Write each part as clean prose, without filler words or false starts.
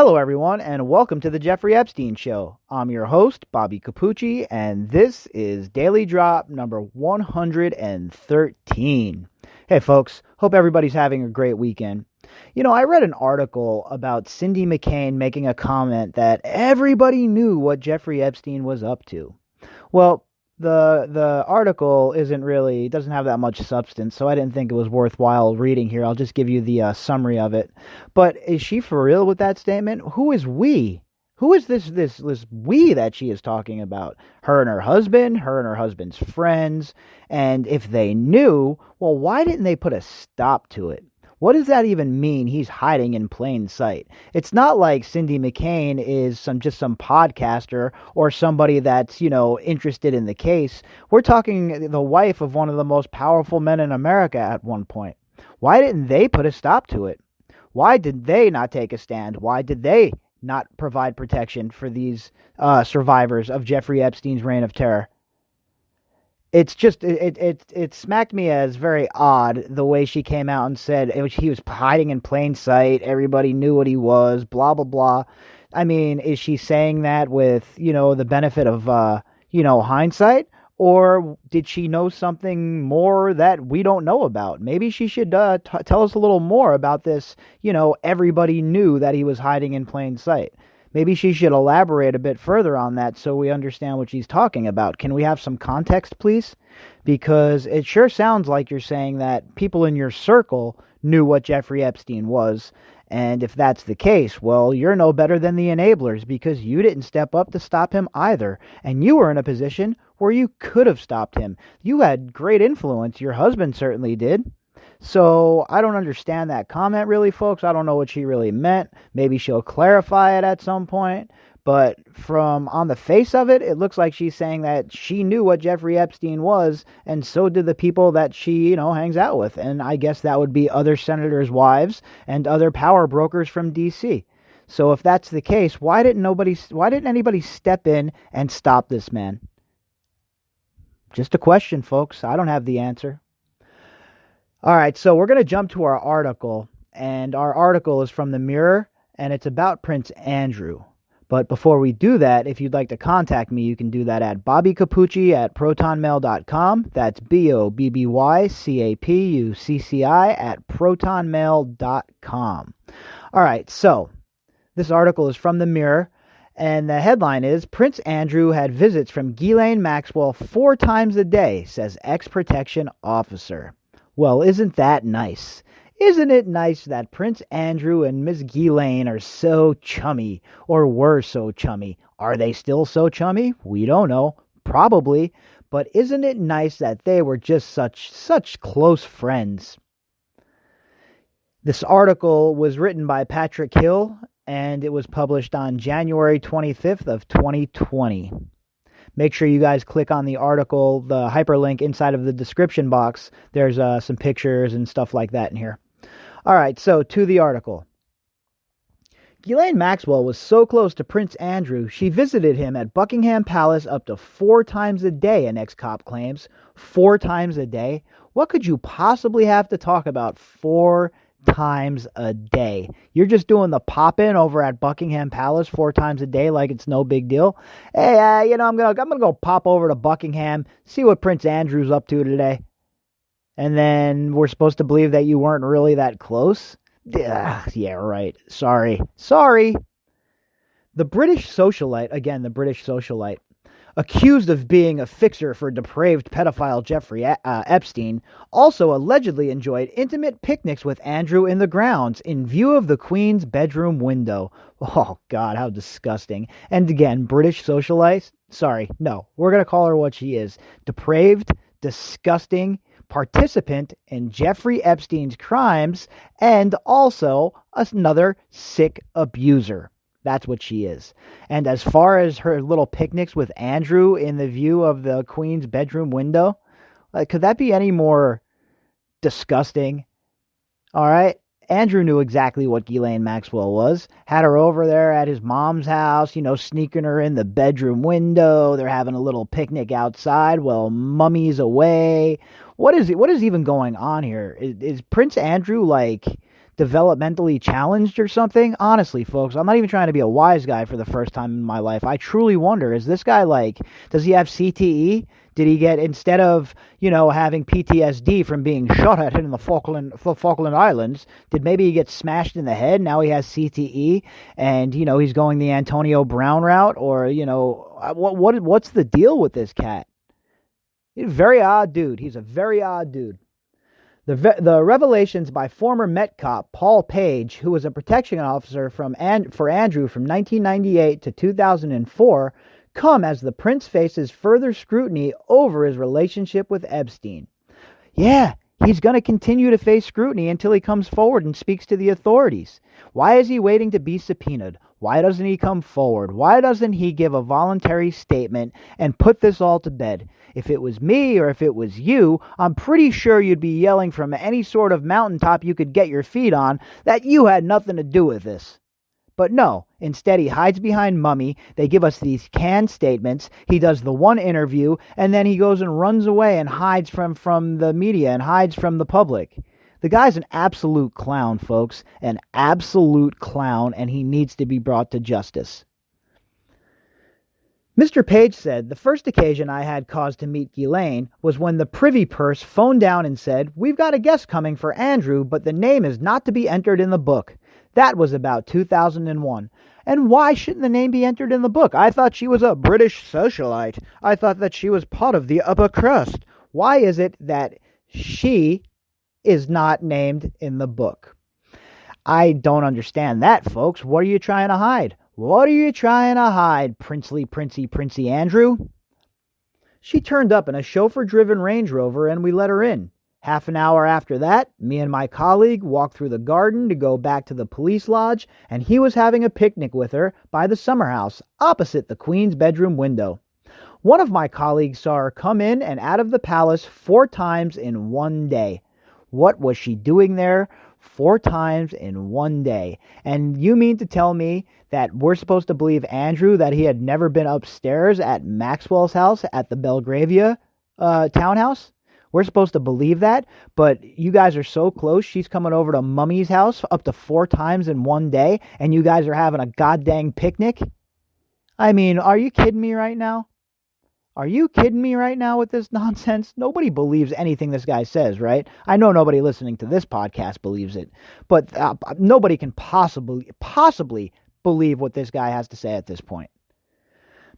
Hello, everyone, and welcome to the Jeffrey Epstein Show. I'm your host, Bobbycapucci, and this is Daily Drop number 113. Hey, folks, hope everybody's having a great weekend. You know, I read an article about Cindy McCain making a comment that everybody knew what Jeffrey Epstein was up to. Well, the article doesn't have that much substance, so I didn't think it was worthwhile reading here. I'll just give you the summary of it. But is she for real with that statement? Who is we? Who is this we that she is talking about? Her and her husband's friends, and if they knew, well, why didn't they put a stop to it? What does that even mean? He's hiding in plain sight. It's not like Cindy McCain is some podcaster or somebody that's, interested in the case. We're talking the wife of one of the most powerful men in America at one point. Why didn't they put a stop to it? Why did they not take a stand? Why did they not provide protection for these survivors of Jeffrey Epstein's reign of terror? It's just, it smacked me as very odd the way she came out and said he was hiding in plain sight. Everybody knew what he was, blah, blah, blah. I mean, is she saying that with, the benefit of, hindsight? Or did she know something more that we don't know about? Maybe she should tell us a little more about this, everybody knew that he was hiding in plain sight. Maybe she should elaborate a bit further on that so we understand what she's talking about. Can we have some context, please? Because it sure sounds like you're saying that people in your circle knew what Jeffrey Epstein was. And if that's the case, well, you're no better than the enablers because you didn't step up to stop him either. And you were in a position where you could have stopped him. You had great influence. Your husband certainly did. So I don't understand that comment really, folks. I don't know what she really meant. Maybe she'll clarify it at some point. But from on the face of it, it looks like she's saying that she knew what Jeffrey Epstein was, and so did the people that she, hangs out with. And I guess that would be other senators' wives and other power brokers from D.C. So if that's the case, why didn't anybody step in and stop this man? Just a question, folks. I don't have the answer. All right, so we're going to jump to our article, and our article is from the Mirror, and it's about Prince Andrew. But before we do that, if you'd like to contact me, you can do that at bobbycapucci@protonmail.com. That's BOBBYCAPUCCI@protonmail.com. All right, so this article is from the Mirror, and the headline is, Prince Andrew had visits from Ghislaine Maxwell 4 times a day, says ex-protection officer. Well, isn't that nice? Isn't it nice that Prince Andrew and Miss Ghislaine are so chummy, or were so chummy? Are they still so chummy? We don't know. Probably. But isn't it nice that they were just such close friends? This article was written by Patrick Hill, and it was published on January 25th of 2020. Make sure you guys click on the article, the hyperlink inside of the description box. There's some pictures and stuff like that in here. All right, so to the article. Ghislaine Maxwell was so close to Prince Andrew, she visited him at Buckingham Palace up to 4 times a day, an ex-cop claims. 4 times a day? What could you possibly have to talk about 4 times a day? You're just doing the pop-in over at Buckingham Palace 4 times a day like it's no big deal. Hey, I'm gonna go pop over to Buckingham, see what Prince Andrew's up to today. And then we're supposed to believe that you weren't really that close? Yeah, right. Sorry. The British socialite, accused of being a fixer for depraved pedophile Jeffrey Epstein, also allegedly enjoyed intimate picnics with Andrew in the grounds in view of the Queen's bedroom window. Oh, God, how disgusting. And again, British socialite? Sorry, no, we're going to call her what she is. Depraved, disgusting, participant in Jeffrey Epstein's crimes, and also another sick abuser. That's what she is. And as far as her little picnics with Andrew in the view of the Queen's bedroom window, could that be any more disgusting? All right. Andrew knew exactly what Ghislaine Maxwell was. Had her over there at his mom's house, sneaking her in the bedroom window. They're having a little picnic outside while Mummy's away. What is even going on here? Is Prince Andrew developmentally challenged or something? Honestly, folks, I'm not even trying to be a wise guy for the first time in my life. I truly wonder, is this guy does he have CTE? Did he get, instead of, having PTSD from being shot at in the Falkland Islands, did maybe he get smashed in the head? Now he has CTE and, he's going the Antonio Brown route? Or, what's the deal with this cat? He's a very odd dude. He's a very odd dude. The revelations by former Met cop Paul Page, who was a protection officer for Andrew from 1998 to 2004, come as the prince faces further scrutiny over his relationship with Epstein. Yeah, he's going to continue to face scrutiny until he comes forward and speaks to the authorities. Why is he waiting to be subpoenaed? Why doesn't he come forward? Why doesn't he give a voluntary statement and put this all to bed? If it was me or if it was you, I'm pretty sure you'd be yelling from any sort of mountaintop you could get your feet on that you had nothing to do with this. But no, instead he hides behind Mummy. They give us these canned statements. He does the one interview, and then he goes and runs away and hides from the media and hides from the public. The guy's an absolute clown, folks. An absolute clown, and he needs to be brought to justice. Mr. Page said, the first occasion I had cause to meet Ghislaine was when the privy purse phoned down and said, we've got a guest coming for Andrew, but the name is not to be entered in the book. That was about 2001. And why shouldn't the name be entered in the book? I thought she was a British socialite. I thought that she was part of the upper crust. Why is it that she is not named in the book? I don't understand that, folks. What are you trying to hide? What are you trying to hide, princey Andrew? She turned up in a chauffeur-driven Range Rover and we let her in. Half an hour after that, me and my colleague walked through the garden to go back to the police lodge, and he was having a picnic with her by the summer house, opposite the Queen's bedroom window. One of my colleagues saw her come in and out of the palace 4 times in one day. What was she doing there 4 times in one day? And you mean to tell me that we're supposed to believe Andrew that he had never been upstairs at Maxwell's house at the Belgravia townhouse? We're supposed to believe that, but you guys are so close. She's coming over to Mummy's house up to 4 times in one day, and you guys are having a goddamn picnic? I mean, are you kidding me right now? Are you kidding me right now with this nonsense? Nobody believes anything this guy says, right? I know nobody listening to this podcast believes it, but nobody can possibly believe what this guy has to say at this point.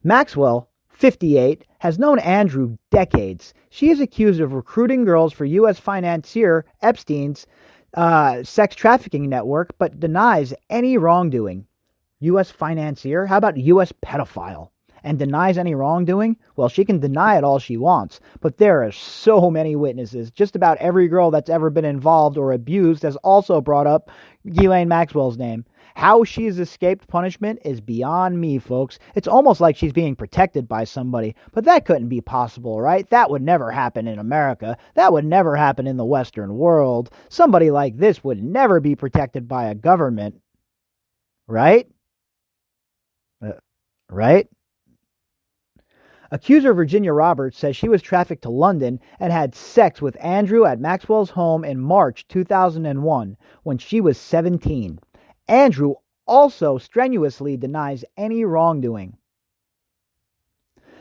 Maxwell, 58, has known Andrew decades. She is accused of recruiting girls for U.S. financier Epstein's sex trafficking network, but denies any wrongdoing. U.S. financier? How about U.S. pedophile? And denies any wrongdoing? Well, she can deny it all she wants, but there are so many witnesses. Just about every girl that's ever been involved or abused has also brought up Ghislaine Maxwell's name. How she's escaped punishment is beyond me, folks. It's almost like she's being protected by somebody, but that couldn't be possible, right? That would never happen in America. That would never happen in the Western world. Somebody like this would never be protected by a government, right? Right? Accuser Virginia Roberts says she was trafficked to London and had sex with Andrew at Maxwell's home in March 2001 when she was 17. Andrew also strenuously denies any wrongdoing.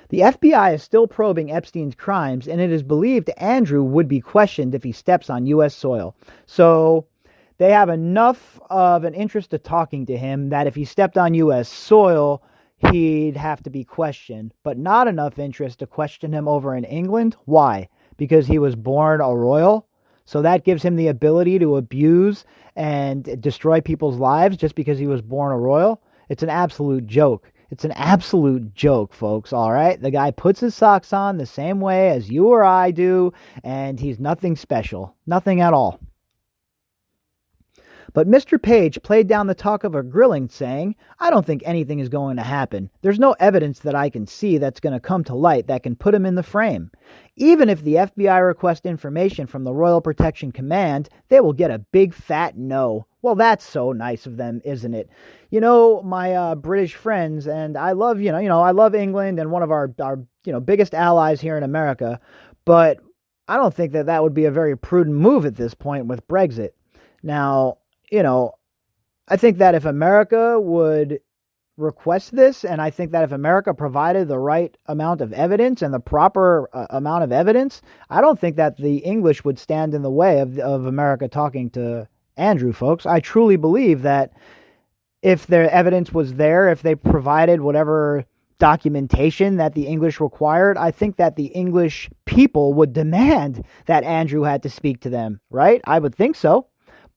The FBI is still probing Epstein's crimes, and it is believed Andrew would be questioned if he steps on U.S. soil. So they have enough of an interest of talking to him that if he stepped on U.S. soil, he'd have to be questioned, but not enough interest to question him over in England. Why? Because he was born a royal? So that gives him the ability to abuse and destroy people's lives just because he was born a royal? It's an absolute joke. It's an absolute joke, folks, all right? The guy puts his socks on the same way as you or I do, and he's nothing special. Nothing at all. But Mr. Page played down the talk of a grilling, saying, I don't think anything is going to happen. There's no evidence that I can see that's going to come to light that can put him in the frame. Even if the FBI requests information from the Royal Protection Command, they will get a big fat no. Well, that's so nice of them, isn't it? You know, my British friends, and I love, I love England and one of our biggest allies here in America, but I don't think that would be a very prudent move at this point with Brexit. Now, I think that if America would request this, and I think that if America provided the right amount of evidence and the proper amount of evidence, I don't think that the English would stand in the way of America talking to Andrew, folks. I truly believe that if the evidence was there, if they provided whatever documentation that the English required, I think that the English people would demand that Andrew had to speak to them, right? I would think so.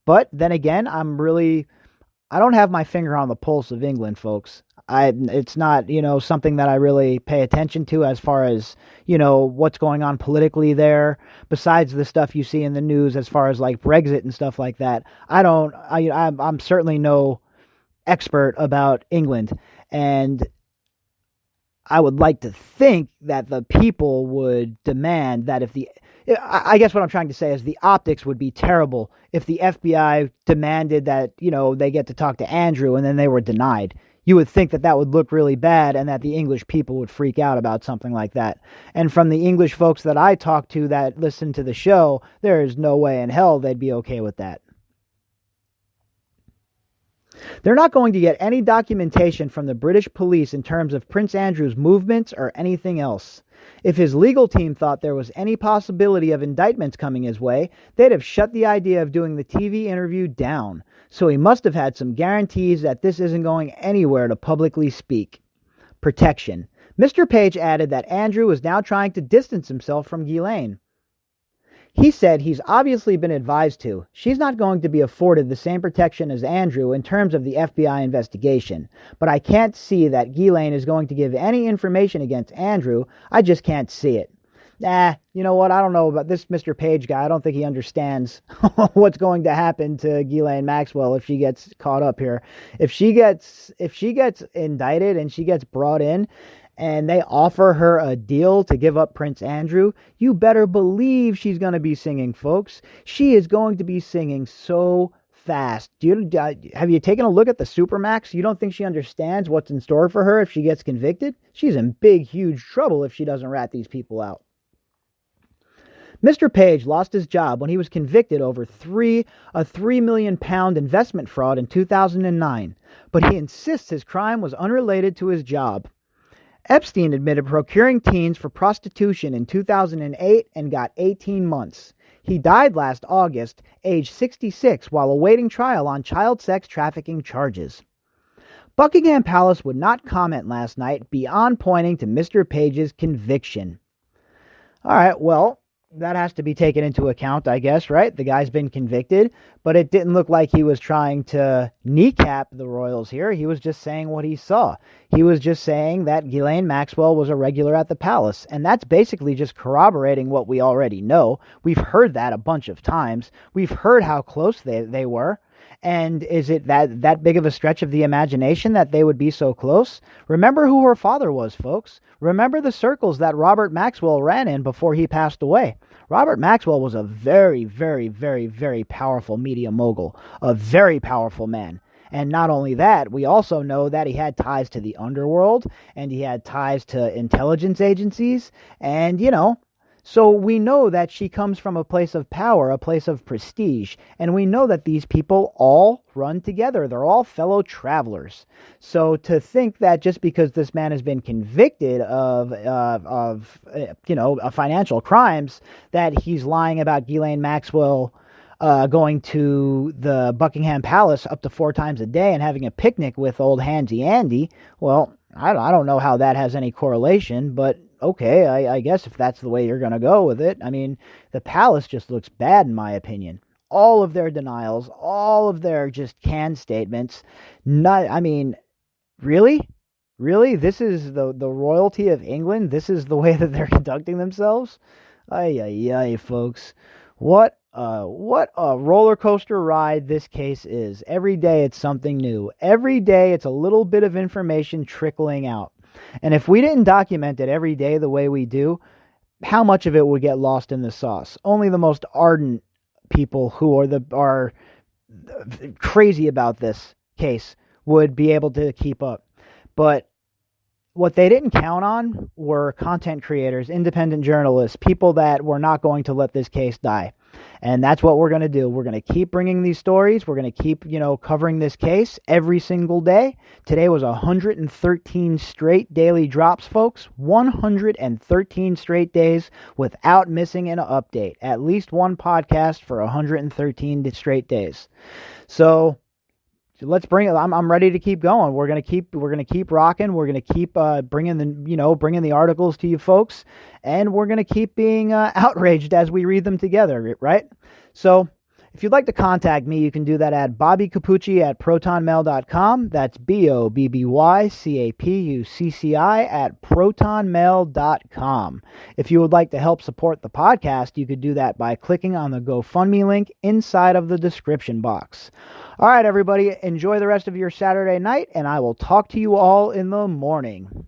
But then again, I don't have my finger on the pulse of England, folks. It's not, something that I really pay attention to as far as, what's going on politically there, besides the stuff you see in the news as far as like Brexit and stuff like that. I'm certainly no expert about England, and I would like to think that the people would demand that I guess what I'm trying to say is the optics would be terrible if the FBI demanded that, they get to talk to Andrew and then they were denied. You would think that that would look really bad and that the English people would freak out about something like that. And from the English folks that I talk to that listen to the show, there is no way in hell they'd be okay with that. They're not going to get any documentation from the British police in terms of Prince Andrew's movements or anything else. If his legal team thought there was any possibility of indictments coming his way, they'd have shut the idea of doing the TV interview down. So he must have had some guarantees that this isn't going anywhere to publicly speak. Protection. Mr. Page added that Andrew is now trying to distance himself from Ghislaine. He said he's obviously been advised to. She's not going to be afforded the same protection as Andrew in terms of the FBI investigation. But I can't see that Ghislaine is going to give any information against Andrew. I just can't see it. You know what? I don't know about this Mr. Page guy. I don't think he understands what's going to happen to Ghislaine Maxwell if she gets caught up here. If she gets indicted and she gets brought in, and they offer her a deal to give up Prince Andrew, you better believe she's going to be singing, folks. She is going to be singing so fast. Have you taken a look at the Supermax? You don't think she understands what's in store for her if she gets convicted? She's in big, huge trouble if she doesn't rat these people out. Mr. Page lost his job when he was convicted over a £3 million investment fraud in 2009, but he insists his crime was unrelated to his job. Epstein admitted procuring teens for prostitution in 2008 and got 18 months. He died last August, age 66, while awaiting trial on child sex trafficking charges. Buckingham Palace would not comment last night beyond pointing to Mr. Page's conviction. All right, well, that has to be taken into account, I guess, right? The guy's been convicted, but it didn't look like he was trying to kneecap the royals here. He was just saying what he saw. He was just saying that Ghislaine Maxwell was a regular at the palace, and that's basically just corroborating what we already know. We've heard that a bunch of times. We've heard how close they were. And is it that big of a stretch of the imagination that they would be so close? Remember who her father was, folks. Remember the circles that Robert Maxwell ran in before he passed away. Robert Maxwell was a very, very, very, very powerful media mogul, a very powerful man. And not only that, we also know that he had ties to the underworld, and he had ties to intelligence agencies, and, so we know that she comes from a place of power, a place of prestige, and we know that these people all run together. They're all fellow travelers. So to think that just because this man has been convicted of financial crimes, that he's lying about Ghislaine Maxwell going to the Buckingham Palace up to 4 times a day and having a picnic with old Handsy Andy, well, I don't know how that has any correlation, but okay, I guess if that's the way you're going to go with it. I mean, the palace just looks bad in my opinion. All of their denials, all of their just canned statements. Really? This is the royalty of England? This is the way that they're conducting themselves? Ay, folks. What a roller coaster ride this case is. Every day it's something new. Every day it's a little bit of information trickling out. And if we didn't document it every day the way we do, how much of it would get lost in the sauce? Only the most ardent people who are crazy about this case would be able to keep up. But what they didn't count on were content creators, independent journalists, people that were not going to let this case die. And that's what we're going to do. We're going to keep bringing these stories. We're going to keep, covering this case every single day. Today was 113 straight daily drops, folks. 113 straight days without missing an update. At least one podcast for 113 straight days. So let's bring it. I'm ready to keep going. We're gonna keep rocking. We're gonna keep bringing the articles to you folks, and we're gonna keep being outraged as we read them together, right? So if you'd like to contact me, you can do that at bobbycapucci@protonmail.com. That's BOBBYCAPUCCI@protonmail.com. If you would like to help support the podcast, you could do that by clicking on the GoFundMe link inside of the description box. All right, everybody, enjoy the rest of your Saturday night, and I will talk to you all in the morning.